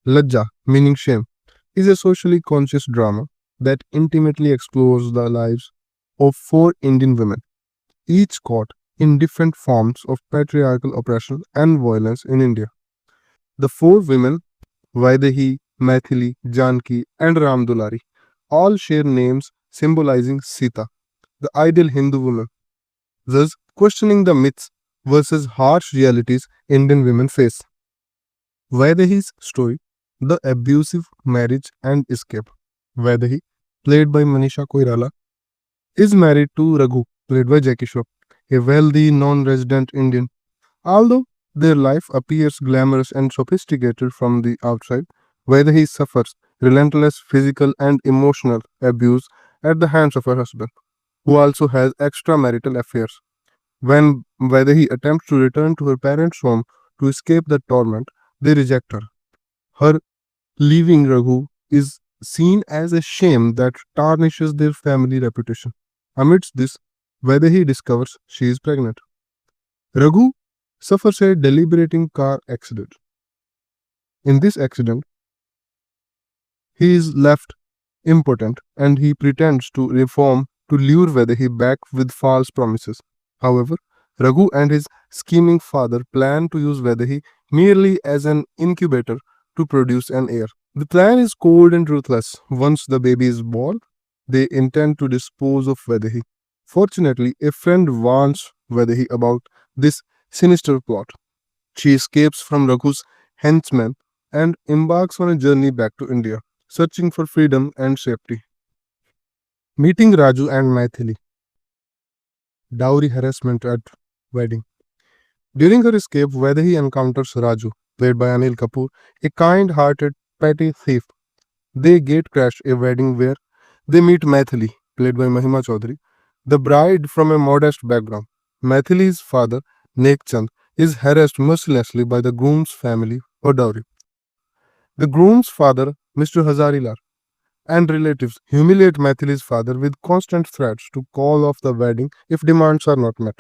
Lajja, meaning shame, is a socially conscious drama that intimately explores the lives of four Indian women, each caught in different forms of patriarchal oppression and violence in India. The four women, Vaidehi, Maithili, Janki, and Ramdulari, all share names symbolizing Sita, the ideal Hindu woman, thus questioning the myths versus harsh realities Indian women face. Vaidehi's story, the abusive marriage and escape. Vaidehi, played by Manisha Koirala, is married to Raghu, played by Jackie Shroff, a wealthy non-resident Indian. Although their life appears glamorous and sophisticated from the outside, Vaidehi suffers relentless physical and emotional abuse at the hands of her husband, who also has extramarital affairs. When Vaidehi attempts to return to her parents' home to escape the torment, they reject her. Her leaving Raghu is seen as a shame that tarnishes their family reputation. Amidst this, Vaidehi discovers she is pregnant. Raghu suffers a deliberating car accident. In this accident, he is left impotent and he pretends to reform to lure Vaidehi back with false promises. However, Raghu and his scheming father plan to use Vaidehi merely as an incubator to produce an heir. The plan is cold and ruthless. Once the baby is born, they intend to dispose of Vaidehi. Fortunately, a friend warns Vaidehi about this sinister plot. She escapes from Raghu's henchmen and embarks on a journey back to India, searching for freedom and safety. Meeting Raju and Maithili. Dowry harassment at wedding. During her escape, Vaidehi encounters Raju, played by Anil Kapoor, a kind-hearted petty thief. They gate crash a wedding where they meet Maithili, played by Mahima Chaudhary, the bride from a modest background. Maithili's father, Nek Chand, is harassed mercilessly by the groom's family for dowry. The groom's father, Mr. Hazarilar, and relatives humiliate Maithili's father with constant threats to call off the wedding if demands are not met.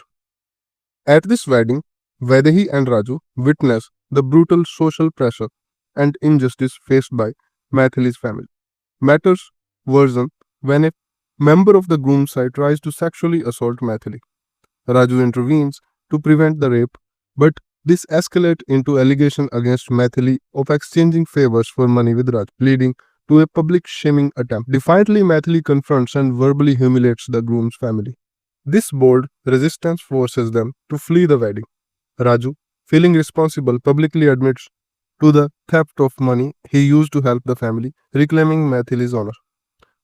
At this wedding, Vaidehi and Raju witness the brutal social pressure and injustice faced by Maithili's family. Matters worsen when a member of the groom's side tries to sexually assault Maithili. Raju intervenes to prevent the rape, but this escalates into allegation against Maithili of exchanging favors for money with Raj, leading to a public shaming attempt. Defiantly, Maithili confronts and verbally humiliates the groom's family. This bold resistance forces them to flee the wedding. Raju, feeling responsible, publicly admits to the theft of money he used to help the family, reclaiming Maithili's honor.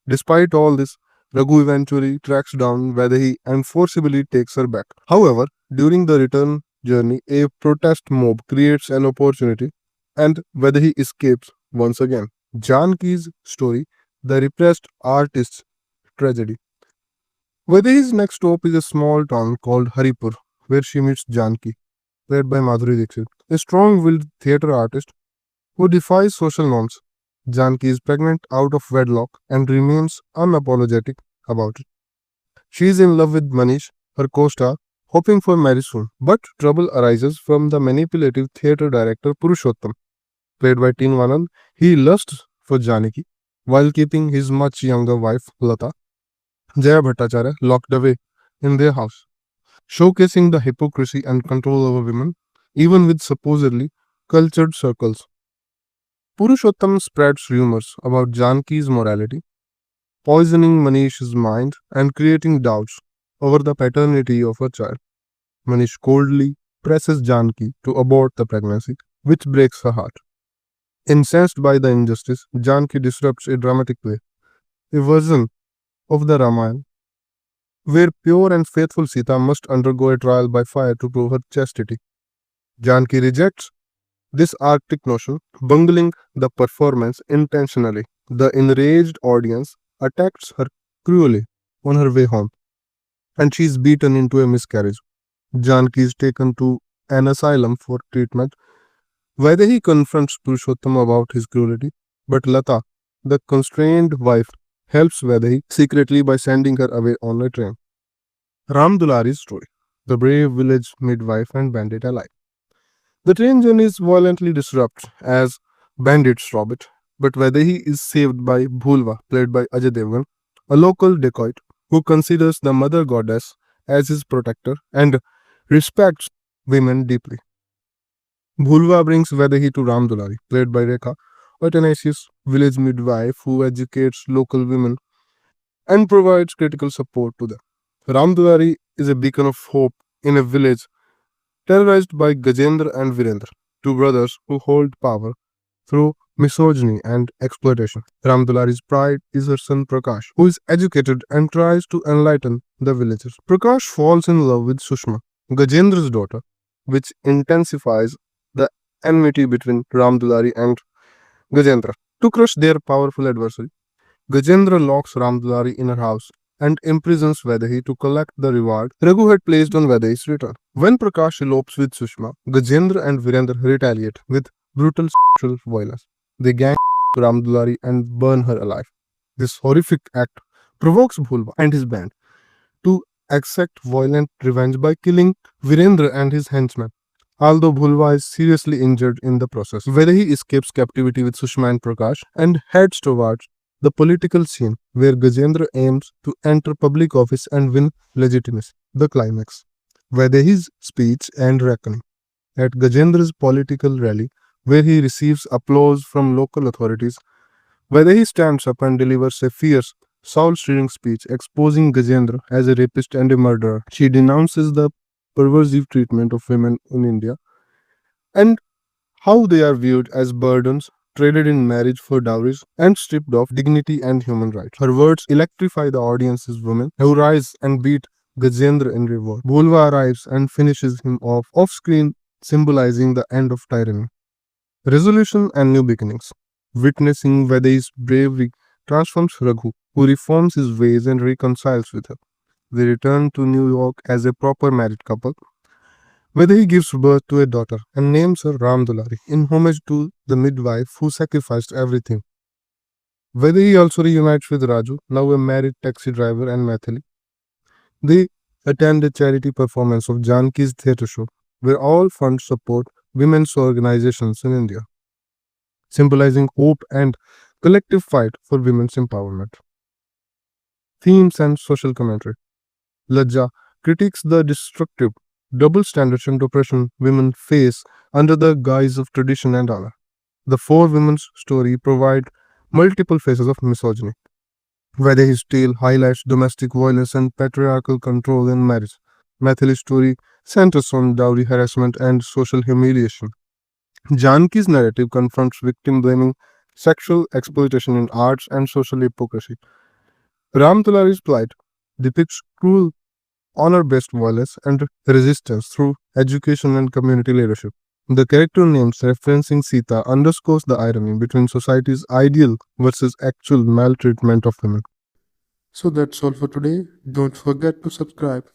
Despite all this, Raghu eventually tracks down Vaidehi and forcibly takes her back. However, during the return journey, a protest mob creates an opportunity and Vaidehi escapes once again. Janki's story, the repressed artist's tragedy. Vaidehi's next stop is a small town called Haripur, where she meets Janki, played by Madhuri Dixit, a strong-willed theatre artist who defies social norms. Janki is pregnant out of wedlock and remains unapologetic about it. She is in love with Manish, her co-star, hoping for marriage soon. But trouble arises from the manipulative theatre director Purushottam, played by Teen Vanand. He lusts for Janaki while keeping his much younger wife Lata, Jaya Bhattacharya, locked away in their house, showcasing the hypocrisy and control over women, even with supposedly cultured circles. Purushottam spreads rumors about Janki's morality, poisoning Manish's mind and creating doubts over the paternity of her child. Manish coldly presses Janki to abort the pregnancy, which breaks her heart. Incensed by the injustice, Janki disrupts a dramatic play, a version of the Ramayana, where pure and faithful Sita must undergo a trial by fire to prove her chastity. Janki rejects this arctic notion, bungling the performance intentionally. The enraged audience attacks her cruelly on her way home, and she is beaten into a miscarriage. Janki is taken to an asylum for treatment. Vaidehi confronts Purushottam about his cruelty, but Lata, the constrained wife, helps Vaidehi secretly by sending her away on a train. Ram Dulari's story, the brave village midwife and bandit ally. The train journey is violently disrupted as bandits rob it. But Vaidehi is saved by Bhulva, played by Ajay Devgan, a local dacoit who considers the mother goddess as his protector and respects women deeply. Bhulva brings Vaidehi to Ram Dulari, played by Rekha, a tenacious village midwife who educates local women and provides critical support to them. Ram Dulari is a beacon of hope in a village terrorized by Gajendra and Virendra, two brothers who hold power through misogyny and exploitation. Ramdulari's pride is her son Prakash, who is educated and tries to enlighten the villagers. Prakash falls in love with Sushma, Gajendra's daughter, which intensifies the enmity between Ramdulari and Gajendra. To crush their powerful adversary, Gajendra locks Ramdulari in her house and imprisons Vaidehi to collect the reward Raghu had placed on Vaidehi's return. When Prakash elopes with Sushma, Gajendra and Virendra retaliate with brutal sexual violence. They gang Ramdulari and burn her alive. This horrific act provokes Bhulba and his band to exact violent revenge by killing Virendra and his henchmen. Although Bhulva is seriously injured in the process, Vaidehi escapes captivity with Sushma and Prakash and heads towards the political scene where Gajendra aims to enter public office and win legitimacy. The climax. Vaidehi's speech and reckoning. At Gajendra's political rally, where he receives applause from local authorities, Vaidehi stands up and delivers a fierce, soul-stirring speech exposing Gajendra as a rapist and a murderer. She denounces the pervasive treatment of women in India and how they are viewed as burdens, traded in marriage for dowries, and stripped of dignity and human rights. Her words electrify the audience's women, who rise and beat Gajendra in revolt. Bhulva arrives and finishes him off screen, symbolizing the end of tyranny. Resolution and new beginnings. Witnessing Vaidehi's bravery transforms Raghu, who reforms his ways and reconciles with her. They return to New York as a proper married couple. Vaidehi gives birth to a daughter and names her Ramdulari in homage to the midwife who sacrificed everything. Vaidehi also reunites with Raju, now a married taxi driver, and Maithili. They attend a charity performance of Janki's theatre show, where all funds support women's organizations in India, symbolizing hope and collective fight for women's empowerment. Themes and social commentary. Lajja critiques the destructive double standards and oppression women face under the guise of tradition and honor. The four women's story provide multiple faces of misogyny. Vaidehi's tale highlights domestic violence and patriarchal control in marriage. Maithili's story centers on dowry harassment and social humiliation. Janki's narrative confronts victim blaming, sexual exploitation in arts, and social hypocrisy. Ramdulari's plight depicts cruel, honor based violence and resistance through education and community leadership. The character names referencing Sita underscores the irony between society's ideal versus actual maltreatment of women. So that's all for today. Don't forget to subscribe.